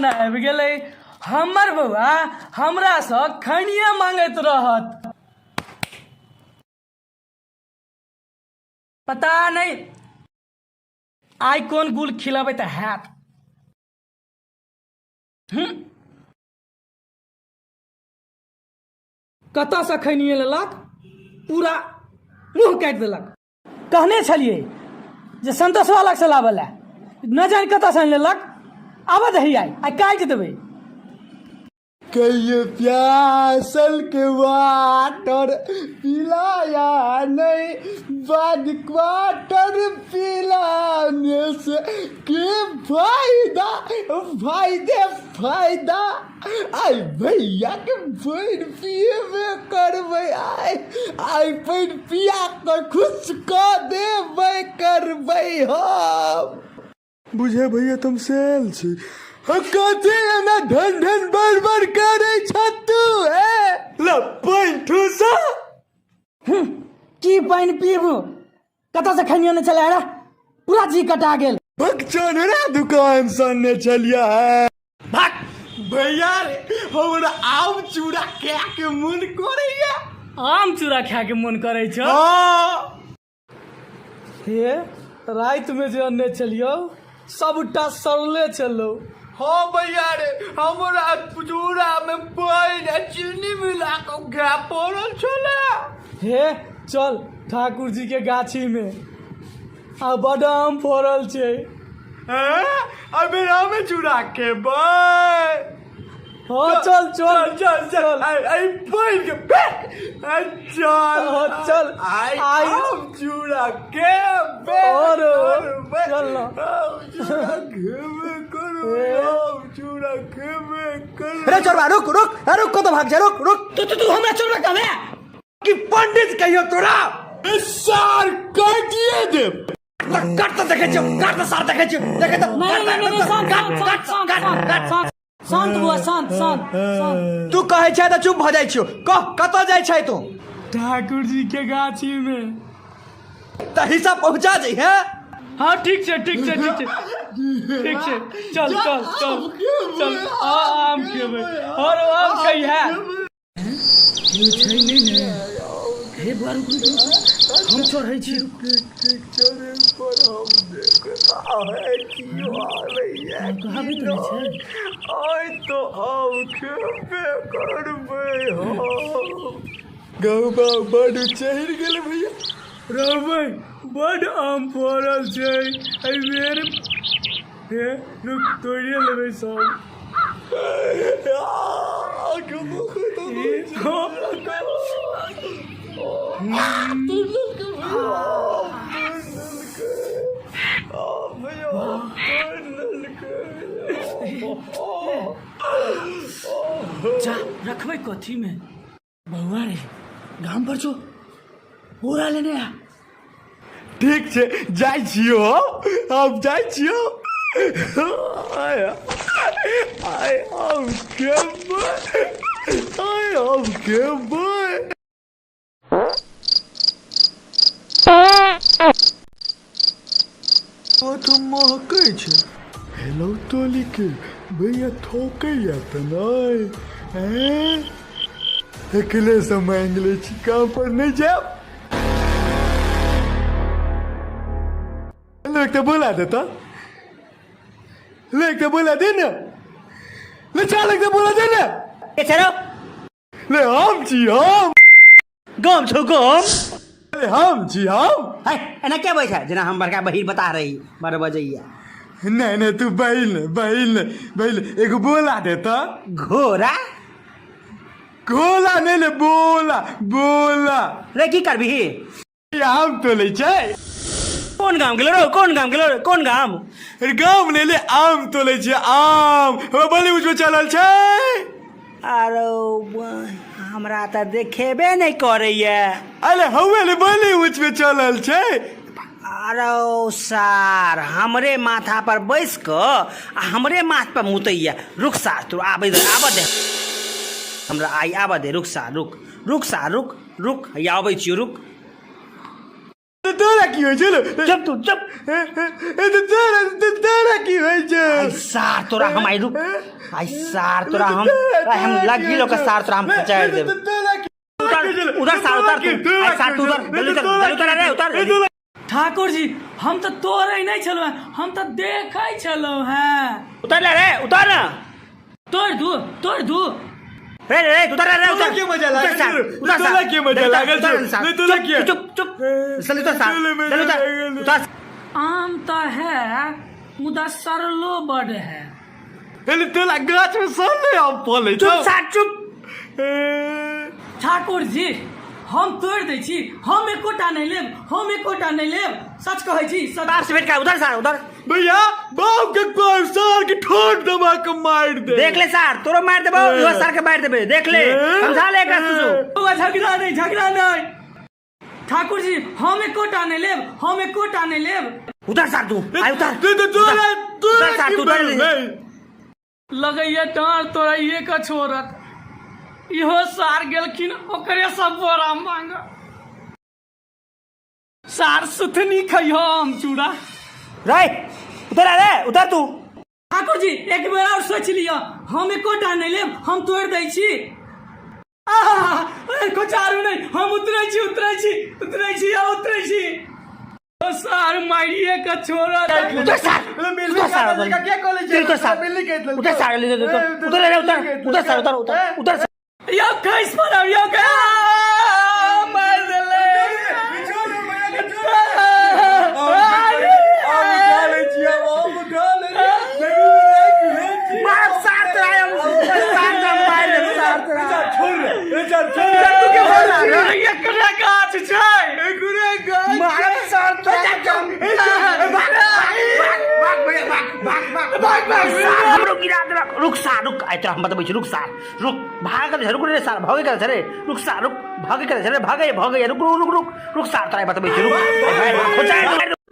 जमाना आबि गेलै हमर बउआ हमरा से खैनिया मांगैत रहत। पता नहीं आई कौन गुल खिलाबैत हैत। कतऽ से खैनिए लेलक, पूरा मुँह काटि देलक। कहने छलिए जे संतोषवा लग से लाबऽ ला, न जानि कतऽ से लेलक। आबऽ दही आई काटि देबै। कहिए प्यासल के वाटर पिलाया नहीं, बाद क्वार्टर पिलाने से के फायदा फायदा। आई भैया के पैन पिए में करबै, आई पैन पिया कर खुश कर देबै करबै हम। बुझे भैया तुम सेल छी कथी ना ढन ढन बर करे छतु है ला पैन ठूसा। की पानि पीबू, कतऽ से खैनिया ने चला रे, पूरा जी कटा गेल। बच्चन रे दुकान सन्ने चलिया है। भाग भैया रे हमरा आम चूड़ा खाए के मन करैया। आम चूड़ा खाए के मन करे छ? हे रात में जे अन्ने चलियो सबटा सरले चलो। हाँ भैया रे हमरा चूड़ा में पानी आ चीनी मिला के खा पड़ल छले। हे चल ठाकुर जी के गाछी में आ बादाम फड़ल छै। अबे रामे चूड़ा खेबै। हाँ चल चल चल चल आई पैन के बैक चल चल आई चूड़ा खेबै और चल ना चूड़ा खेबै करो चूड़ा खेबै करो। अरे चोरबा रुक रुक रुक, को तो भाग जा, रुक रुक। तू हमरा चोरबा कहबे कि पंडित कहियो तोरा सार काटिए दे। काट तो देखे छो, काट तो सार देखे छो, देखे तो शांत शांत हुआ, शांत शांत शांत। तू कहे छै त चुप भ जाय छियो। कह कतऽ जाय छै तू? ठाकुर जी के गाछी में। त हिसाब पहुंचा जाइ है। हाँ ठीक छै ठीक छै ठीक छै ठीक छै, चल चल चल चल आम खेबै और आम खइहे। क्यों छै नहीं ने? हे बारू हम चढ़ै छी। चढ़े पर हम देखता है कि आलैया कहाबे तो छै। आई तो हम खेबे करबै हो। गौबा बड़ चढ़ गेल भैया। रहबै बड़ आम फड़ल छै एहि बेर। हे रुक तोड़िए लेबै सब। जा रखबै कथी में? बउआ रे गाम पर जो पूरा लेने आ। ठीक छै जाइ छियो, हम जाइ छियो। आय हम खेबै, आय हम खेबै। ओ तो महकै छै। हेलो तोली के भैया ठोकैया त नहीं अकेले से मांग ले छी, काम पर नहीं जाओ। लगता बोला देता, लगता बोला देना, ले चाल लगता बोला देना। ए चलो ले हम छी हम गाम छौ गाम। ले हम छी हम। है एना क्या बैठा जेना हम बड़का बहिर बता रही 12 बजैया। नहीं नहीं तू बहिल एगो बोला देता। घोड़ा घोला नहीं ले बोला बोला। रे की करबी? आम तो ले छै। कौन गाम गेलो रो? कौन गाम गेलो रे? कौन गाम? गाम नहीं ले आम तो ले छै आम। बॉलीवुड में चलल छै। अरे हमरा त देखेबे नहीं करैया। अरे हवे ले बॉलीवुड में चलल छै। अरे सार हमरे माथा पर बैस क हमरे माथ पर मुतैया। रुक सार तू आबे दे हमरा आई आबे दे। रुक सार रुक रुक सार रुक रुक आबै छियो रुक। तोरा की होइ छै चुप तू चुप तोरा की होइ छै आई सार तोरा हम आई रुक आई सार तोरा हम लगी लो का सार तोरा हम खचाड़ देब उधर सार उतर तू आई सार तू उधर जल्दी उतर रे उतर ठाकुर जी हम तो तोड़े नहीं छलो हम तो देखै छलो हैं उतर ले रे उतर ना तोड़ दू रे उतर रे उतर के मजा लागल उतर तोरा के मजा लागल नहीं तोरा के चुप जल्दी उतर सार जल्दी उतर आम तो है मुदा सरलो बड़ है पहले तोरा गाछ में सर ले आम फल है चुप सार चुप ठाकुर जी हम तोड़ दै छी हम एकोटा नहीं लेब सच कहै छी सच बाप से बेट का उधर सार उधर भैया बाप के कोई सर के ठोक दबा के मार दे देख ले सार तोरो मार देबो यो सार के मार देबे देख ले समझा ले एकरा सुसु झगड़ा नहीं ठाकुर जी हम एकोटा नहीं लेब उधर सार तू आई उतर तोरा सार तू उधर लगैया डांर तोरा ये का छोरत इहो सार गेलखिन ओकरे सब बोरा मांग सार सुथनी खइहो हम चूड़ा रे उतर तू ठाकुर जी एक बेर और सोच लियो हम एकोटा नहीं लेब हम तोड़ दै छी कोचारू नहीं हम उतरै छी ओ सार मारिए का छोरा उधर सार मिलने का क्या कॉलेज है उधर सार मिलने के उधर सार उधर यो कैस पर यो का मार देले मार सार आया सार मार दे सार एकरा गाछ छै मार सार रुक सार रुक आई तोरा हम बतबै छी रुक सार रुक भाग रुक रे सार भागे कर रे रुक सार रुक भागे कर रे भागे रुक सार तोरा बतबै छी रुक